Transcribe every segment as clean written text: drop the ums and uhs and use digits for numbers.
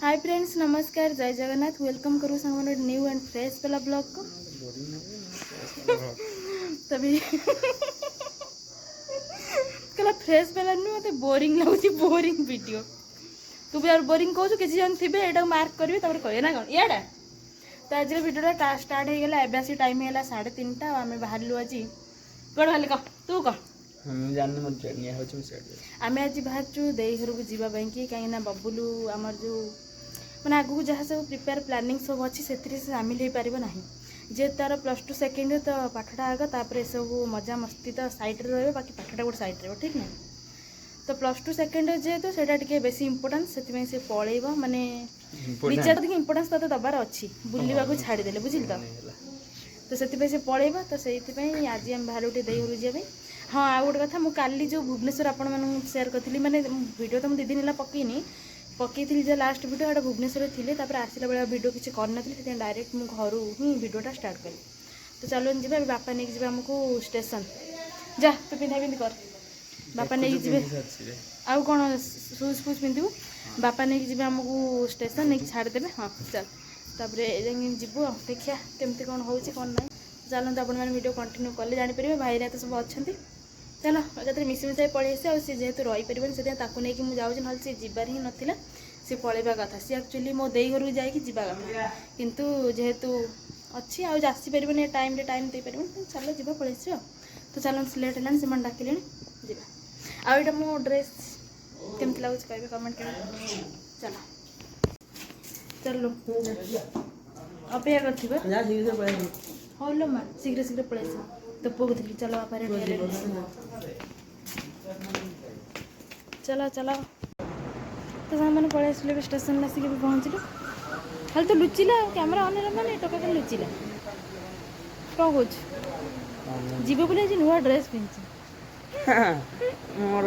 Hi friends नमस्कार जय Jagannath welcome करूँ सामान न्यू एंड फ्रेश वाला ब्लॉग को तभी कहला फ्रेश वाला नु मते बोरिंग लगुची बोरिंग वीडियो तू भी और बोरिंग कहू किसी जन थे एटा मार्क करिवे तपर कहए ना कोन याडा तो आज वीडियोटा स्टार्ट हो गला एबे आसी टाइम है 3:30 आम बाहरलु आज कौन भाई कह तू कह आम आज बाहर देई घर को जावाई कि कहीं बबुलू आमर जो मैंने आगू जहाँ सब प्रिपेयर प्लानिंग सब अच्छी से सामिल हो पार ना जे तार +2 सेकेंड तो पाठटा आग तापर सब मजा मस्ती तो साइड रे बाकी पाठटा गोटे साइड रे ठीक ना तो +2 सेकेंड जेहेतु सेटा टिके बेसी इंपोर्टेंस से पलैब माने विचार टिके इंपोर्टेंस तो दबार अच्छी बुलवा को छाड़देले बुझिल तो से पलैब तो से आज आम बाहर उठे दे घर जाए हाँ आ गोटे कथा मुझे जो भुवनेश्वर आपण मैं सेयार करी मैंने वीडियो तो मुझे 2 दिन है पकई जो लास्ट वीडियो एटा भुवनेश्वर थे आसला बेला वीडियो किसी करनी डायरेक्ट मुझे घर ही वीडियोटा स्टार्ट करी तो चलो जी बापा नहीं जी आमको स्टेशन जा तो पिंधा पिंधि कर बापा नहीं जी आउ कौन सुज फुज पिंधु बापा नहीं जी आमको स्टेशन नहीं छाड़देवे हाँ चल तापर जीवु देखिया केमती कौन हो कौन ना चलते आप वीडियो कंटिन्यू कले जापर भाई तो सब अच्छा चलो जब मिसी मिसाई पलि आसे जेहेतु रहीपर से नहीं मुझे जाऊँ ना सी जबार ही नाला सी पलैवा कथा सी एक्चुअली मो दे घर को जाकि कथा किंतु जेहेतु अच्छी आसीपर टाइम टाइम दे पार चलो जी पलि तो चलो लेट है से डाकिले जा आईटा मो ड्रेस केमती लगुच कहे कमेंट कर चलो चलो अपेक्षा कर हाँ लो माँ शीघ्र शीघ्र पलि तो पोगुली चलो आप चलो चलो तो मैंने पलि आसले स्टेशन आसिक भी पहुँचलु खाली तो लुचिला कैमेरा ऑन मैंने टोका खाली लुचिला कौन कौच जीव बोले आज नुआ ड्रेस पिंधि मोर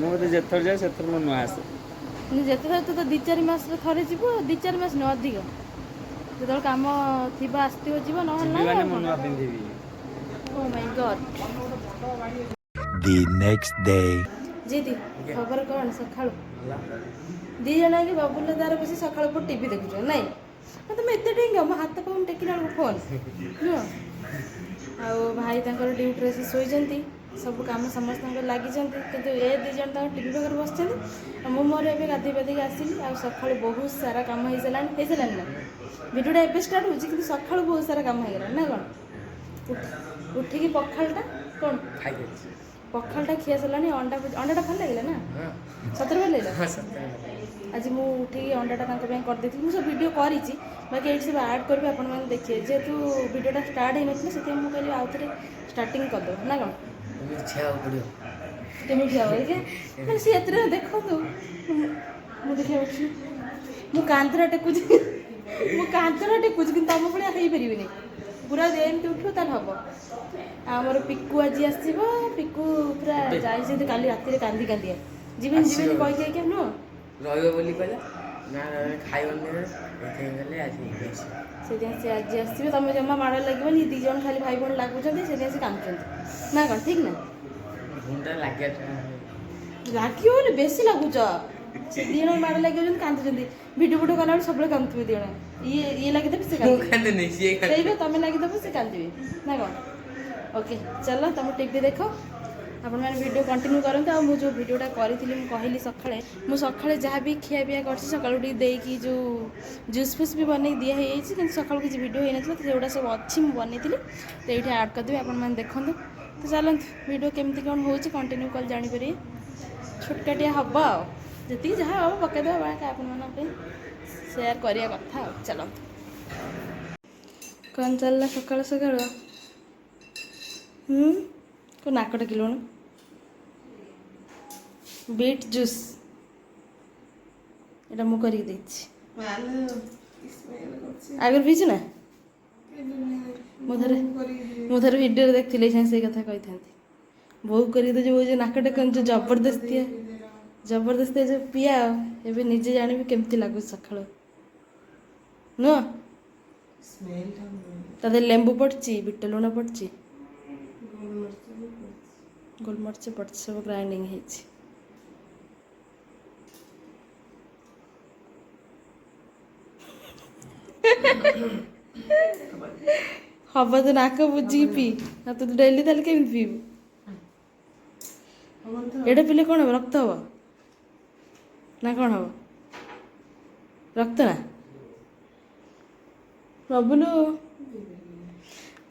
मोर जेथर जाए सेथर मो नुआ आसे जेते तो 2-4 मास थे जीव 2-4 मास न अधिक जो कम थी आसो जीव ना Oh my god. The next day. जीदी खबर कौन सकाळ दी जन कि बबुल तार बस सकाळ पर टीवी देखुछ नहीं तुम एत टेंगा मो हाथ पाऊँ टेकिला फोन नुह आ भाई तंकर ड्यूटी से शोइचंती सब काम समस्त लगी किंतु ए 2 जन टीवी पाखे बस मोर ए गाधे पाधे आसली आ सका बहुत सारा कम हो सारा ना भिडियोटा एवं स्टार्ट हो सका बहुत सारा कम हो गला ना कौन उठिकी पखालटा कौन पखालटा खिया सारानी अंडाटा भल लगे ना सतर भल लगे आज मुझे अंडाटा करदे सब वीडियो करी बाकी ये सब आड करी आप देखिए जेहेतु वीडियोटा स्टार्ट हो ना से मुझे आउ थे स्टार्टिंग करदे ना कौन केमी ठिया देखिए सी देखो मुझे देखिए मुझे कांतरा टेकुची मुझे कांतरा टेकुची कि तुम भाया हो पारे पूरा एमती उठो तार हम आमर पिकु आज आसो पिकु पूरा जाइए काली राति कांदी कांदी जीवन जीवन कही क्या नुह से आज आसवे तुम जमा माड़ लगे 2 जन खाली भाई भाई लगुच से कांदुं ना कौन ठीक ना लगे बेसी लगुच से 2 जन माड़ लगे कांदुं भिडियो भिडियो कला सब कांदुवे 2 जन ये लगे से तुम लगे से कांदे ना कौन ओके चलो तुम टीवी देख आपण मैंने वीडियो कंटिन्यू करते आ जो वीडियोटा करी कहली सकाଳେ मु सकाଳେ जहाँ भी खिया पिया कर सकाळु देकी जो जूस फूस भी बन दिखाई कि सकाळु किसी वीडियो होना तो सेगुड़ा सब अच्छी मुझे बनई तो ये आड करदेवी आपण देखते तो चलते वीडियो केमती कौन हो कंटिन्यू कल जापर छोटकाटिया हम जी जहाँ हम पकईदे आपण सेयार करवा कथा चलते कौन चलला सकाळ सकाळ को नाक टेकिलुण बीट जूस एटा मु करी देछि आगर बीच ना मुधर वीडियो देखथिले से कथा कहि थांती बहु करी दे जो नाक टेकन जो जबरदस्ती जो पिया एबे निजे जानिबे केमती लागु सखाळ नो तादे लेंबू पड़ची बिट लुण पड़ची गोलमरिच पड़ची सब ग्राइंडिंग है ହବ ତ ନାକ ବୁଝିକି ପିଇ ନା ତୁ ଡେଲି ତାହେଲେ କେମିତି ପିଇବୁ? ଏଇଟା ପିଇଲେ କ'ଣ ହବ? ରକ୍ତ ହବ ନା କ'ଣ ହବ? ରକ୍ତ ନା ବବୁଲୁ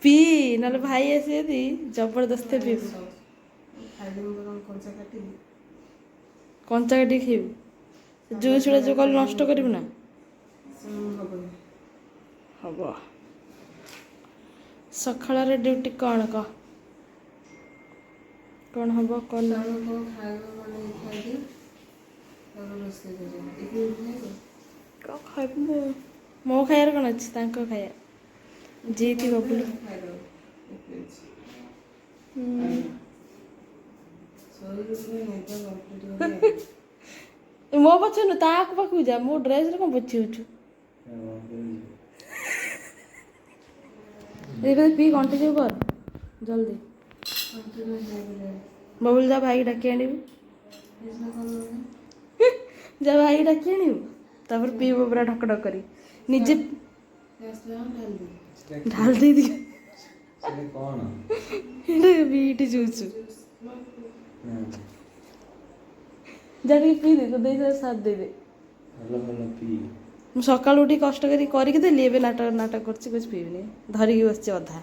ପିଇ, ନହେଲେ ଭାଇ ଆସିବେ ଯଦି ଜବରଦସ୍ତି ପିଇବୁ। କଞ୍ଚା କାଟିକି ଖାଇବୁ। ଜୁସ୍ ଗୁଡ଼ା ଯେଉଁ କଲେ ନଷ୍ଟ କରିବୁ ନା। ହବ। ସକାଳର ଡ୍ୟୁଟି କ'ଣ କହ? କ'ଣ ହବ କ'ଣ ନାହିଁ? କ'ଣ ଖାଇବୁ? ମୋ ଖାଇବାର କ'ଣ ଅଛି? ତାଙ୍କ ଖାଇବା ଯିଏକି ବବୁଲୁ। ମୋ ପଛ ନୁ ତା ଆଖ ପାଖକୁ ଯା। ମୋ ଡ୍ରେସ୍ରେ କ'ଣ ପୋଛି ହେଉଛୁ? ଏବେ ପିଇ କଣ୍ଟିନ୍ୟୁ କର ଜଲ୍ଦି। ବବୁଲ ଯା ଭାଇକି ଡାକି ଆଣିବୁ। ଯା ଭାଇକି ଡାକି ଆଣିବୁ, ତାପରେ ପିଇବ ପୁରା ଢକ ଢକ କରି। ନିଜେ ଢାଲ ଦେଇଦିଅ। ଏଇଟା ବିଟ୍ ଜୁସ୍। ଯା ଟିକେ ପିଇଦେ, ତ ଦେଇ ସାଥ ଦେଇଦେ। ମୁଁ ସକାଳୁ ଉଠି କଷ୍ଟ କରିକି ଦେଲି, ଏବେ ନାଟକ କରୁଛି କିଛି ପିଇବିନି, ଧରିକି ବସିଛି ଅଧା।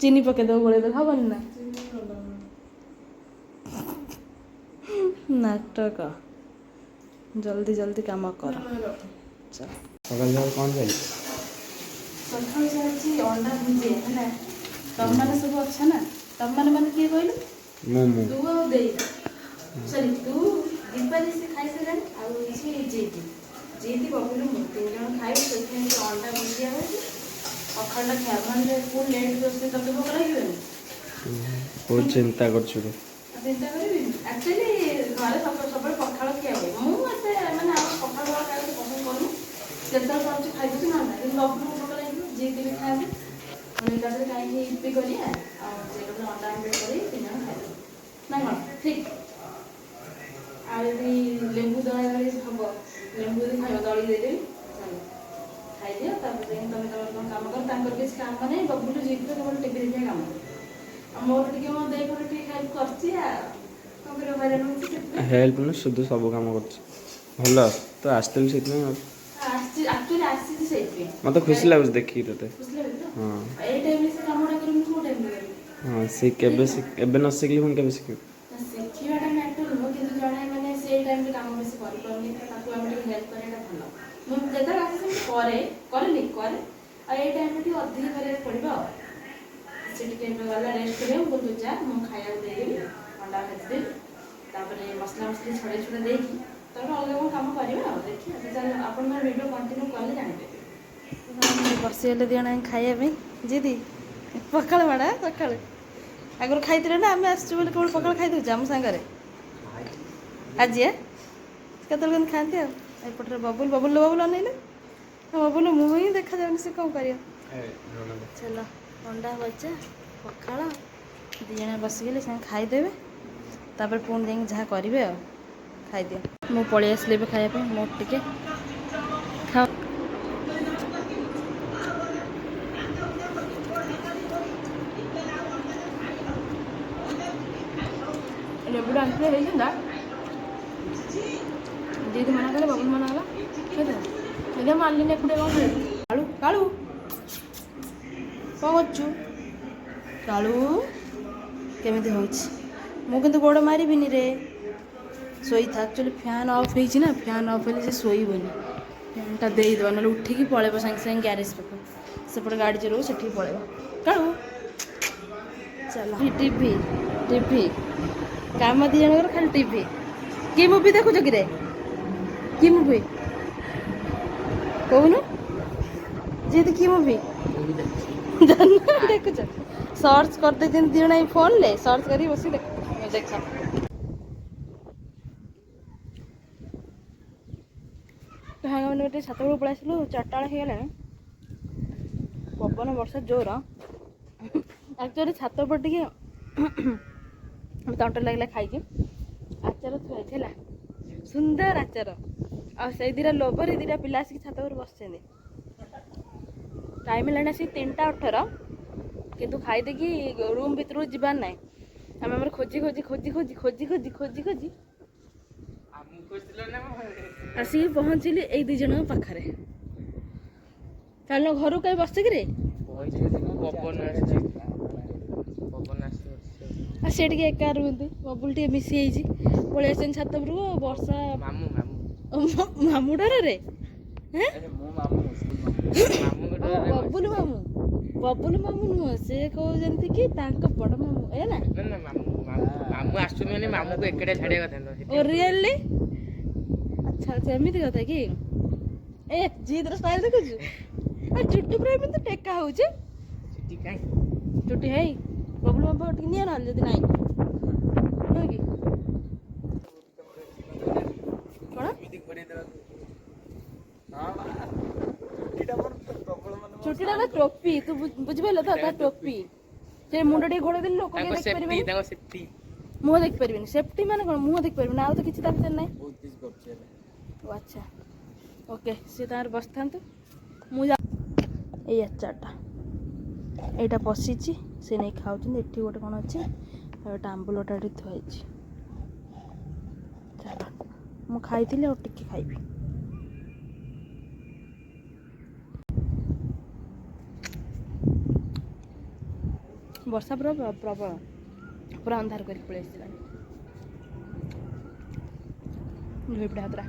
ଚିନି ପକେଇଦେବ, ଗୋଳେଇଦେଲେ ହବନି ନା? ନାଟକ। ଜଲ୍ଦି ଜଲ୍ଦି କାମ କର। ସକାଳେ କ'ଣ ଖାଇଲି? ସକାଳୁ ଚାଲିଛି ଅଣ୍ଡା ଭୁଜିଆ ହେଲା। ତମମାନେ ସବୁ ଅଛ ନା? ତମମାନେ କିଏ କହିଲୁ? ତୁ ଆଉ ଦେଇ, ସରି ତୁ ଦୀପାଲି ସେ ଖାଇସାରିଲାଣି, ଆଉ ହେଇଛି ଜିତି ବବୁଲୁ ମୁଁ 3 ଜଣ ଖାଇବୁ। ସେଥିପାଇଁ ଅଣ୍ଡା ଭୁଜିଆ ହେଉଛି। ପଖାଳଟା ଖାଇବା ମାନେ ପୁଣି ଲେଟ୍ ରୋଷେଇ ତତେ ଭୋକ ଲାଗିବନି? ବହୁତ ଚିନ୍ତା କରୁଛୁ ରେ। ଚିନ୍ତା କରିବିନି। ଆକ୍ଚୁଆଲି ଘରେ ସବୁବେଳେ ପଖାଳ ଖିଆ ହୁଏ। ମୁଁ ଏତେ ମାନେ ଆମ ପଖାଳ ଖାଇବାକୁ ପସନ୍ଦ କରୁନି। ଯେତେବେଳେ ପାରୁଛୁ ଖାଇଦେଉଛି, ନହେଲେ କିନ୍ତୁ ବବୁଲୁ ଭୋକ ଲାଗିବ, ଜିତି ବି ଖାଆନ୍ତି। ମୁଁ ଏକାଥରେ କାହିଁକି ଇପି କରିବା ଆଉ ସେଟାରେ ଅଣ୍ଡା ଆମଲେଟ୍ କରି 3 ଜଣ ଖାଇଦେବୁ ନା କ'ଣ? ଠିକ୍। ଆଉ ଯଦି ଲେମ୍ବୁ ଦଳାଦଳି ହବ, ଲେମ୍ବୁ ଯଦି ଖାଇବ ଦଳି ଦେଇଦେବି, ଖାଇଦିଅ। ତାପରେ ଯାଇକି ତମେ ତମର କ'ଣ କାମ କର। ତାଙ୍କର କିଛି କାମ ନାହିଁ। ବବୁଲୁ ଜିତି କେବଳ ଟିଭି ଦେଖିବା କାମ କରେ। ଆଉ ମୋର ଟିକେ ମୋ ଦେଇ ଘର ଟିକେ ହେଲ୍ପ କରୁଛି ଆଉ କ'ଣ କରିବା, ହଇରାଣ ହେଉଛି ସେଥିପାଇଁ। ହେଲ୍ପ ନୁହେଁ, ସୁଧୁ ସବୁ କାମ କରୁଛି। ଭଲ ତ ଆସିଥିଲି ସେଥିପାଇଁ। ଆକ୍ଚୁଆଲି ଆସିଛି ସେଇଥିପାଇଁ। ମତେ ଖୁସି ଲାଗୁଛି ଦେଖିକି ତତେ। ଖୁସି ଲାଗୁଛି ତ? ହଁ ଏଇ ଟାଇମ୍ରେ ସେ କାମଟା କରିବି, ମୁଁ କୋଉ ଟାଇମ୍ରେ କରିବି? ହଁ ସେ କେବେ ଏବେ ନ ଶିଖିଲି ପୁଣି କେବେ ଶିଖିବୁ? ଶିଖିବାଟା ମ୍ୟାଟର ନୁହଁ, କିନ୍ତୁ ଜଣେ ମାନେ ସେଇ ଟାଇମ୍ରେ କାମ ବେଶୀ କରିପାରୁନି, ତାକୁ ଆମେ ଟିକେ ହେଲ୍ପ କରିବାଟା ଭଲ। ମୁଁ ଯେତେବେଳେ ଆସେ ସେମିତି କରେନି କରେ, ଆଉ ଏଇ ଟାଇମ୍ରେ ଟିକେ ଅଧିକ କରିବାକୁ ପଡ଼ିବ ଆଉ। ସେ ଟିକେ ଏବେ ଗଲା ରେଷ୍ଟ କରିବାକୁ, ମୁଁ କହିଲି ଯା ମୁଁ ଖାଇବାକୁ ଦେଇଦେବି, ଅଣ୍ଡା ଭାଜିଦେବି, ତାପରେ ମସଲା ମସଲି ଛଡ଼େଇ ଛୁଡ଼ା ଦେଇକି ତାପରେ ଅଲଗା କ'ଣ କାମ କରିବା ଆଉ। ଦେଖିବା ଚାଲ, ଆପଣଙ୍କର ଭିଡ଼ିଓ କଣ୍ଟିନ୍ୟୁ କଲେ ଜାଣିପାରିବେ। ବସିଗଲେ 2 ଜଣ ଖାଇବା ପାଇଁ। ଜିଦି ପଖାଳ ମାଡ଼ା ସକାଳୁ ଆଗରୁ ଖାଇଥିଲେ ନା? ଆମେ ଆସିଛୁ ବୋଲି କେବଳ ପଖାଳ ଖାଇଦେଉଛୁ ଆମ ସାଙ୍ଗରେ ଆଜି। କେତେବେଳେ କେମିତି ଖାଆନ୍ତି ଆଉ। ଏପଟରେ ବବୁଲ ଅନେଇଲେ, ବବୁଲ ମୁହଁ ହିଁ ଦେଖାଯାଉନି, ସେ କ'ଣ କରିବ? ଚାଲ ଅଣ୍ଡା ଭଜା ପଖାଳ 2 ଜଣ ବସିଗଲେ ସାଙ୍ଗେ ଖାଇଦେବେ, ତାପରେ ପୁଣି ଯାଇକି ଯାହା କରିବେ ଆଉ। ଖାଇଦିଅ। ମୁଁ ପଳେଇ ଆସିଲି ଏବେ ଖାଇବା ପାଇଁ। ମୋର ଟିକେ ଖାଅ। ଲେମ୍ବୁଟା ଆଣିଥିଲେ ହେଇଥାନ୍ତା, ଯଦି ମନା କଲେ ବବୁଲ ମନା କଲା ହେଇଥାନ୍ତା। ମୁଁ ଆଣିଲିନି ଏକୁଟିଆ କ'ଣ ଖାଇବି? କାଳୁ କ'ଣ କରୁଛୁ? କାଳୁ କେମିତି ହେଉଛି? ମୁଁ କିନ୍ତୁ ଗୋଡ଼ ମାରିବିନି ରେ, ଶୋଇଥା। ଆକ୍ଚୁଆଲି ଫ୍ୟାନ୍ ଅଫ୍ ହେଇଛି ନା, ଫ୍ୟାନ୍ ଅଫ୍ ହେଲେ ସେ ଶୋଇବନି। ଫ୍ୟାନ୍ଟା ଦେଇଦେବା, ନହେଲେ ଉଠିକି ପଳେଇବ ସାଙ୍ଗେ ସାଙ୍ଗେ ଗ୍ୟାରେଜ୍ ପାଖକୁ। ସେପଟେ ଗାଡ଼ି ଚଲାଉ, ସେଠିକି ପଳେଇବ। କାଳୁ ଚାଲ। ଟିଭି କାମ 2 ଜଣଙ୍କର ଖାଲି ଟିଭି। କି ମୁଭି ଦେଖୁଛ କିରେ? କି ମୁଭି କହୁନୁ? ଯେହେତୁ କି ମୁଭି ଦେଖୁଛ? ସର୍ଚ୍ଚ କରିଦେଇଛନ୍ତି 2 ଜଣ ଏଇ ଫୋନ୍ରେ, ସର୍ଚ୍ଚ କରିକି ବସି ଦେଖ। ସାଙ୍ଗମାନେ ଟିକେ ଛାତ ଉପରକୁ ପଳେଇ ଆସିଲୁ, 4ଟା ବେଳ ହେଇଗଲାଣି। ପବନ ବର୍ଷା ଜୋର। ଆକ୍ଚୁଆଲି ଛାତ ଉପରେ ଟିକେ ତଣ୍ଟ ଲାଗିଲା ଖାଇକି। ଆଚାର ଥୁଆ ହେଇଛି ହେଲା, ସୁନ୍ଦର ଆଚାର। ଆଉ ସେଇ ଦୁଇଟା ଲୋଭରେ ଦୁଇଟା ପିଲା ଆସିକି ଛାତ ଉପରେ ବସିଛନ୍ତି। ଟାଇମ୍ ହେଲାଣି ଆସିକି 3ଟା 18 କିନ୍ତୁ ଖାଇଦେଇକି ରୁମ୍ ଭିତରକୁ ଯିବାର ନାହିଁ। ଆମେ ଆମର ଖୋଜି ଆସିକି ପହଞ୍ଚିଲି ଏଇ 2 ଜଣଙ୍କ ପାଖରେ। ଚାଲ ଘରକୁ କାହିଁ ବସିକିରେ ଆଉ ସେ ଟିକେ ଏକା ରୁହନ୍ତି। ବବୁଲ ଟିକେ ମିଶି ହେଇଛି ପଳେଇ ଆସିଛନ୍ତି ଛାତ ଉପରକୁ। ବର୍ଷା ମାମୁଁ ଡରରେ ବବୁଲ ମାମୁଁ ନୁହଁ, ସେ କହୁଛନ୍ତି କି ତାଙ୍କ ବଡ ମାମୁଁ ଏ ନା ମାମୁଁ ଆସୁଛନ୍ତି ମାନେ ମାମୁଁକୁ ଏକାଟିଆ ଛାଡ଼ିବା କଥା ନୁହଁ। ଓ ରିଏଲି? ଆଚ୍ଛା ଆଚ୍ଛା ଏମିତି କଥା କି? ଏ ଜିଦର ଷ୍ଟାଇଲ ଦେଖୁଛୁ? ଚୁଟି ପୁରା ଏମିତି ଟେକା ହଉଛି। ଚୁଟି ହେଇ ବବୁଲ ମାମୁଁ ଟିକେ ନିଅ ନହେଲେ ଯଦି ନାହିଁ ନୁହେଁ କି କଣ? ଚୁଟିଟା ନା ଟୋପି, ତୁ ବୁଝିପାରିଲ ତ? ତା ଟୋପି ସେ ମୁଣ୍ଡ ଟିକେ ଘୋଡେଇ ଦେଲେ ଲୋକ କିଏ ଦେଖିପାରିବେନି, ମୁହଁ ଦେଖିପାରିବେନି। ସେଫ୍ଟି ମାନେ କଣ? ମୁହଁ ଦେଖିପାରିବେନି, ଆଉ ତ କିଛି ତା ଭିତରେ ନାହିଁ। ଓ ଆଚ୍ଛା ଓକେ, ସିଏ ତାଙ୍କର ବସିଥାନ୍ତୁ। ମୁଁ ଏଇ ଆଚାରଟା ଏଇଟା ପଶିଛି, ସେ ନେଇ ଖାଉଛନ୍ତି। ଏଠି ଗୋଟେ କ'ଣ ଅଛି, ଆଉ ଗୋଟେ ଆମ୍ବୁଲଟା ଏଠି ଥୁଆ ହେଇଛି। ଚାଲ ମୁଁ ଖାଇଥିଲି ଆଉ ଟିକେ ଖାଇବି। ବର୍ଷା ପୁରା ପ୍ରବଳ, ପୁରା ଅନ୍ଧାର କରିକି ପଳେଇ ଆସିଲାଣି। ଧୋଇପଡ଼ା ହାତଟା।